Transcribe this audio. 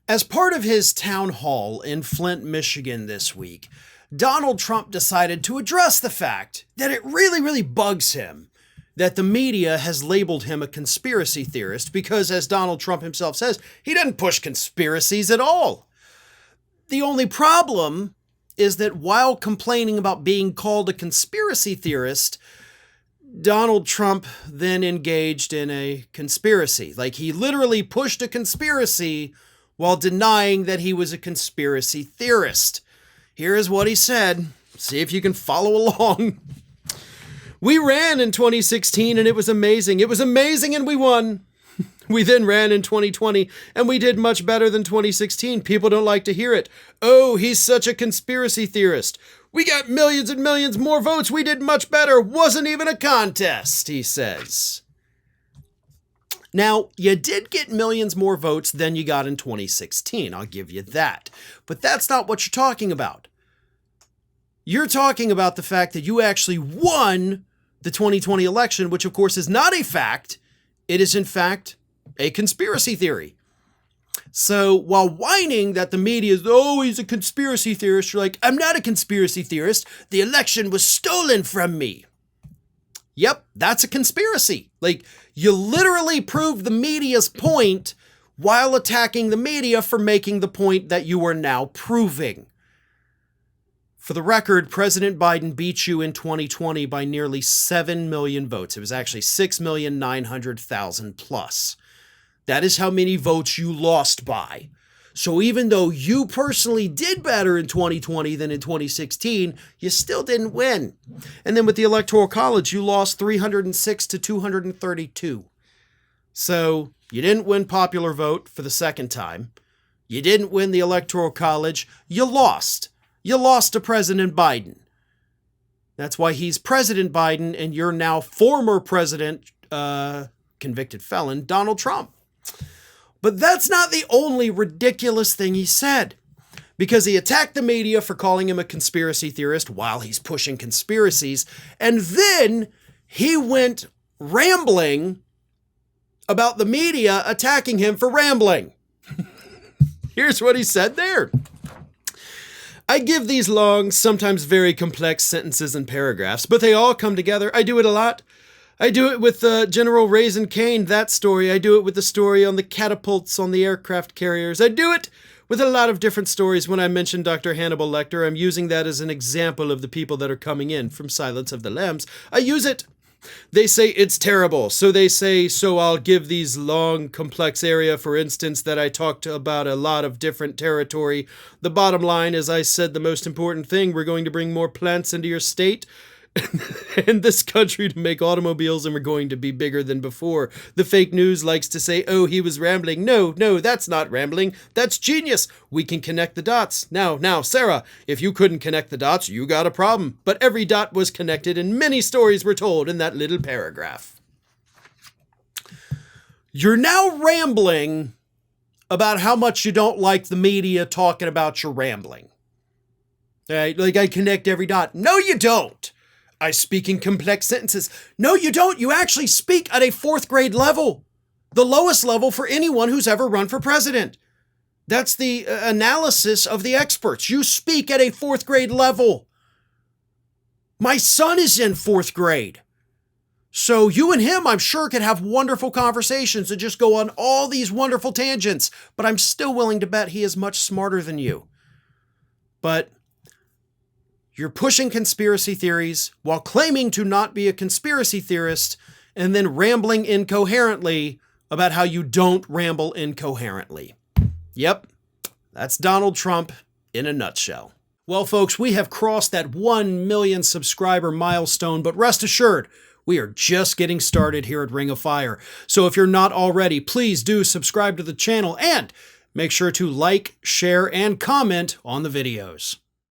As part of his town hall in Flint, Michigan this week, Donald Trump decided to address the fact that it really bugs him that the media has labeled him a conspiracy theorist because, as Donald Trump himself says, he didn't push conspiracies at all. The only problem is that while complaining about being called a conspiracy theorist, Donald Trump then engaged in a conspiracy. Like, he literally pushed a conspiracy while denying that he was a conspiracy theorist. Here is what he said. See if you can follow along. We ran in 2016 and it was amazing. It was amazing and we won. We then ran in 2020 and we did much better than 2016. People don't like to hear it. Oh, he's such a conspiracy theorist. We got millions and millions more votes. We did much better. Wasn't even a contest, he says. Now, you did get millions more votes than you got in 2016. I'll give you that. But that's not what you're talking about. You're talking about the fact that you actually won the 2020 election, which of course is not a fact. It is in fact a conspiracy theory. So while whining that the media is, oh, he's a conspiracy theorist, you're like, I'm not a conspiracy theorist. The election was stolen from me. Yep, that's a conspiracy. Like, you literally proved the media's point while attacking the media for making the point that you are now proving. For the record, President Biden beat you in 2020 by nearly 7 million votes. It was actually 6,900,000 plus. That is how many votes you lost by. So even though you personally did better in 2020 than in 2016, you still didn't win. And then with the Electoral College, you lost 306 to 232. So you didn't win popular vote for the second time. You didn't win the Electoral College. You lost. You lost to President Biden. That's why he's President Biden and you're now former President, convicted felon, Donald Trump. But that's not the only ridiculous thing he said, because he attacked the media for calling him a conspiracy theorist while he's pushing conspiracies. And then he went rambling about the media attacking him for rambling. Here's what he said there. I give these long, sometimes very complex sentences and paragraphs, but they all come together. I do it a lot. I do it with General Raisin Kane, that story. I do it with the story on the catapults on the aircraft carriers. I do it with a lot of different stories. When I mention Dr. Hannibal Lecter, I'm using that as an example of the people that are coming in from Silence of the Lambs. I use it. They say it's terrible. So they say, so I'll give these long, complex area, for instance, that I talked about a lot of different territory. The bottom line is, I said the most important thing, we're going to bring more plants into your state in this country to make automobiles, and we're going to be bigger than before. The fake news likes to say, oh, he was rambling. No, that's not rambling. That's genius. We can connect the dots. Now, Sarah, if you couldn't connect the dots, you got a problem. But every dot was connected and many stories were told in that little paragraph. You're now rambling about how much you don't like the media talking about your rambling. Right? Like, I connect every dot. No, you don't. I speak in complex sentences. No, you don't. You actually speak at a 4th grade level, the lowest level for anyone who's ever run for president. That's the analysis of the experts. You speak at a 4th grade level. My son is in 4th grade. So you and him, I'm sure, could have wonderful conversations and just go on all these wonderful tangents, but I'm still willing to bet he is much smarter than you. But you're pushing conspiracy theories while claiming to not be a conspiracy theorist and then rambling incoherently about how you don't ramble incoherently. Yep, that's Donald Trump in a nutshell. Well, folks, we have crossed that 1 million subscriber milestone, but rest assured, we are just getting started here at Ring of Fire. So if you're not already, please do subscribe to the channel and make sure to like, share, and comment on the videos.